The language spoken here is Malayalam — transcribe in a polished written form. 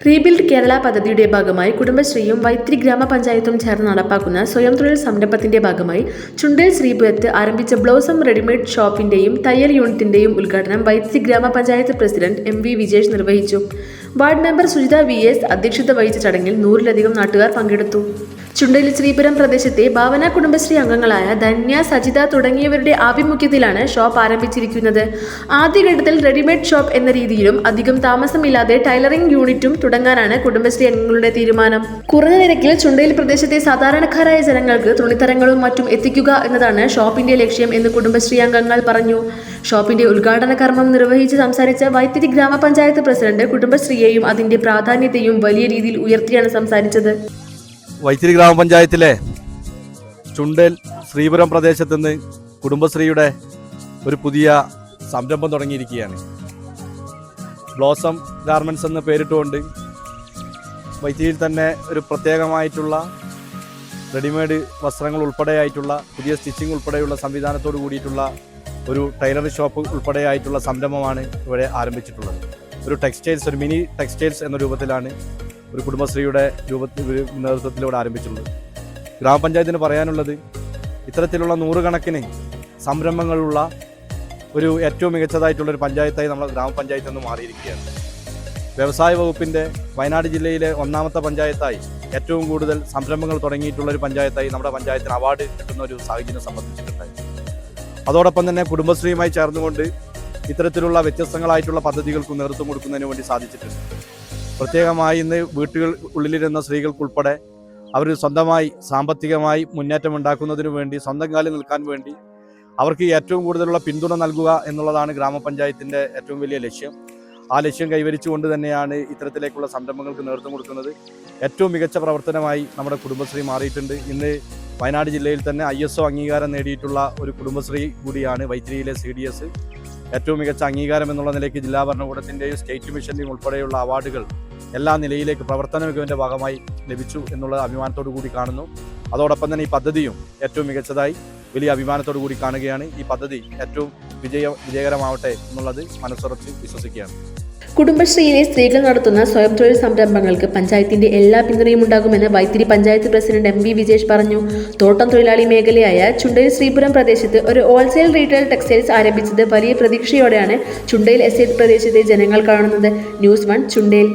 റീബിൽഡ് കേരള പദ്ധതിയുടെ ഭാഗമായി കുടുംബശ്രീയും വൈത്തിരി ഗ്രാമപഞ്ചായത്തും ചേർന്ന് നടപ്പാക്കുന്ന സ്വയം തൊഴിൽ സംരംഭത്തിന്റെ ഭാഗമായി ചുണ്ടേൽ ശ്രീപുരത്ത് ആരംഭിച്ച ബ്ലോസം റെഡിമെയ്ഡ് ഷോപ്പിന്റെയും തയ്യൽ യൂണിറ്റിന്റെയും ഉദ്ഘാടനം വൈത്തിരി ഗ്രാമപഞ്ചായത്ത് പ്രസിഡന്റ് MV വിജേഷ് നിർവഹിച്ചു. വാർഡ് മെമ്പർ സുജിത VS അധ്യക്ഷത വഹിച്ച ചടങ്ങിൽ 100-ലധികം നാട്ടുകാർ പങ്കെടുത്തു. ചുണ്ടേൽ ശ്രീപുരം പ്രദേശത്തെ ഭാവന കുടുംബശ്രീ അംഗങ്ങളായ ധന്യ, സജിത തുടങ്ങിയവരുടെ ആഭിമുഖ്യത്തിലാണ് ഷോപ്പ് ആരംഭിച്ചിരിക്കുന്നത്. ആദ്യഘട്ടത്തിൽ റെഡിമെയ്ഡ് ഷോപ്പ് എന്ന രീതിയിലും അധികം താമസമില്ലാതെ ടൈലറിംഗ് യൂണിറ്റും തുടങ്ങാനാണ് കുടുംബശ്രീ അംഗങ്ങളുടെ തീരുമാനം. കുറഞ്ഞ നിരക്കിൽ ചുണ്ടേൽ പ്രദേശത്തെ സാധാരണക്കാരായ ജനങ്ങൾക്ക് തുണിത്തരങ്ങളും മറ്റും എത്തിക്കുക എന്നതാണ് ഷോപ്പിന്റെ ലക്ഷ്യം എന്ന് കുടുംബശ്രീ അംഗങ്ങൾ പറഞ്ഞു. ഷോപ്പിന്റെ ഉദ്ഘാടന കർമ്മം നിർവഹിച്ച് സംസാരിച്ച വൈത്തിരി ഗ്രാമപഞ്ചായത്ത് പ്രസിഡന്റ് കുടുംബശ്രീയെയും അതിന്റെ പ്രാധാന്യത്തെയും വലിയ രീതിയിൽ ഉയർത്തിയാണ് സംസാരിച്ചത്. വൈത്തിരി ഗ്രാമപഞ്ചായത്തിലെ ചുണ്ടേൽ ശ്രീപുരം പ്രദേശത്ത് നിന്ന് കുടുംബശ്രീയുടെ ഒരു പുതിയ സംരംഭം തുടങ്ങിയിരിക്കുകയാണ്. ബ്ലോസം ഗാർമെൻറ്റ്സ് എന്ന് പേരിട്ടുകൊണ്ട് വൈത്തിരിയിൽ തന്നെ ഒരു പ്രത്യേകമായിട്ടുള്ള റെഡിമെയ്ഡ് വസ്ത്രങ്ങൾ ഉൾപ്പെടെയായിട്ടുള്ള പുതിയ സ്റ്റിച്ചിങ് ഉൾപ്പെടെയുള്ള സംവിധാനത്തോട് കൂടിയിട്ടുള്ള ഒരു ടൈലറിംഗ് ഷോപ്പ് ഉൾപ്പെടെയായിട്ടുള്ള സംരംഭമാണ് ഇവിടെ ആരംഭിച്ചിട്ടുള്ളത്. ഒരു മിനി ടെക്സ്റ്റൈൽസ് എന്ന രൂപത്തിലാണ് ഒരു കുടുംബശ്രീയുടെ നേതൃത്വത്തിലൂടെ ആരംഭിച്ചിട്ടുള്ളത്. ഗ്രാമപഞ്ചായത്തിന് പറയാനുള്ളത്, ഇത്തരത്തിലുള്ള 100 കണക്കിന് സംരംഭങ്ങളുള്ള ഒരു ഏറ്റവും മികച്ചതായിട്ടുള്ളൊരു പഞ്ചായത്തായി നമ്മൾ ഗ്രാമപഞ്ചായത്ത് നിന്ന് മാറിയിരിക്കുകയാണ്. വ്യവസായ വകുപ്പിൻ്റെ വയനാട് ജില്ലയിലെ 1ാമത്തെ പഞ്ചായത്തായി ഏറ്റവും കൂടുതൽ സംരംഭങ്ങൾ തുടങ്ങിയിട്ടുള്ളൊരു പഞ്ചായത്തായി നമ്മുടെ പഞ്ചായത്തിന് അവാർഡ് കിട്ടുന്ന ഒരു സാഹചര്യം സംബന്ധിച്ചിട്ടുണ്ടായി. അതോടൊപ്പം തന്നെ കുടുംബശ്രീയുമായി ചേർന്നുകൊണ്ട് ഇത്തരത്തിലുള്ള വ്യത്യസ്തങ്ങളായിട്ടുള്ള പദ്ധതികൾക്ക് നേതൃത്വം കൊടുക്കുന്നതിന് വേണ്ടി സാധിച്ചിട്ടുണ്ട്. പ്രത്യേകമായി ഇന്ന് ഉള്ളിലിരുന്ന സ്ത്രീകൾക്കുൾപ്പെടെ അവർ സ്വന്തമായി സാമ്പത്തികമായി മുന്നേറ്റം ഉണ്ടാക്കുന്നതിന് വേണ്ടി, സ്വന്തം കാലിൽ നിൽക്കാൻ വേണ്ടി അവർക്ക് ഏറ്റവും കൂടുതലുള്ള പിന്തുണ നൽകുക എന്നുള്ളതാണ് ഗ്രാമപഞ്ചായത്തിൻ്റെ ഏറ്റവും വലിയ ലക്ഷ്യം. ആ ലക്ഷ്യം കൈവരിച്ചുകൊണ്ട് തന്നെയാണ് ഇത്തരത്തിലേക്കുള്ള സംരംഭങ്ങൾക്ക് നേതൃത്വം കൊടുക്കുന്നത്. ഏറ്റവും മികച്ച പ്രവർത്തനമായി നമ്മുടെ കുടുംബശ്രീ മാറിയിട്ടുണ്ട്. ഇന്ന് വയനാട് ജില്ലയിൽ തന്നെ ISO അംഗീകാരം നേടിയിട്ടുള്ള ഒരു കുടുംബശ്രീ കൂടിയാണ് വൈത്തിരിയിലെ CDS. ഏറ്റവും മികച്ച അംഗീകാരം എന്നുള്ള നിലയ്ക്ക് ജില്ലാ ഭരണകൂടത്തിൻ്റെയും സ്റ്റേറ്റ് മിഷൻ്റെയും ഉൾപ്പെടെയുള്ള അവാർഡുകൾ എല്ലാ നിലയിലേക്ക് പ്രവർത്തന മികവിൻ്റെ ഭാഗമായി ലഭിച്ചു എന്നുള്ള അഭിമാനത്തോടു കൂടി കാണുന്നു. അതോടൊപ്പം തന്നെ ഈ പദ്ധതിയും ഏറ്റവും മികച്ചതായി വലിയ അഭിമാനത്തോടു കൂടി കാണുകയാണ്. ഈ പദ്ധതി ഏറ്റവും വിജയകരമാവട്ടെ എന്നുള്ളത് മനസ്സുറച്ച് വിശ്വസിക്കുകയാണ്. കുടുംബശ്രീയിലെ സ്ത്രീകൾ നടത്തുന്ന സ്വയം തൊഴിൽ സംരംഭങ്ങൾക്ക് പഞ്ചായത്തിന്റെ എല്ലാ പിന്തുണയും ഉണ്ടാകുമെന്ന് വൈത്തിരി പഞ്ചായത്ത് പ്രസിഡന്റ് MV വിജേഷ് പറഞ്ഞു. തോട്ടം തൊഴിലാളി മേഖലയായ ചുണ്ടേൽ ശ്രീപുരം പ്രദേശത്ത് ഒരു ഹോൾസെയിൽ റീറ്റെയിൽ ടെക്സ്റ്റൈൽസ് ആരംഭിച്ചത് വലിയ പ്രതീക്ഷയോടെയാണ് ചുണ്ടേൽ എസ്റ്റേറ്റ് പ്രദേശത്തെ ജനങ്ങൾ കാണുന്നത്. ന്യൂസ് 1 ചുണ്ടേൽ.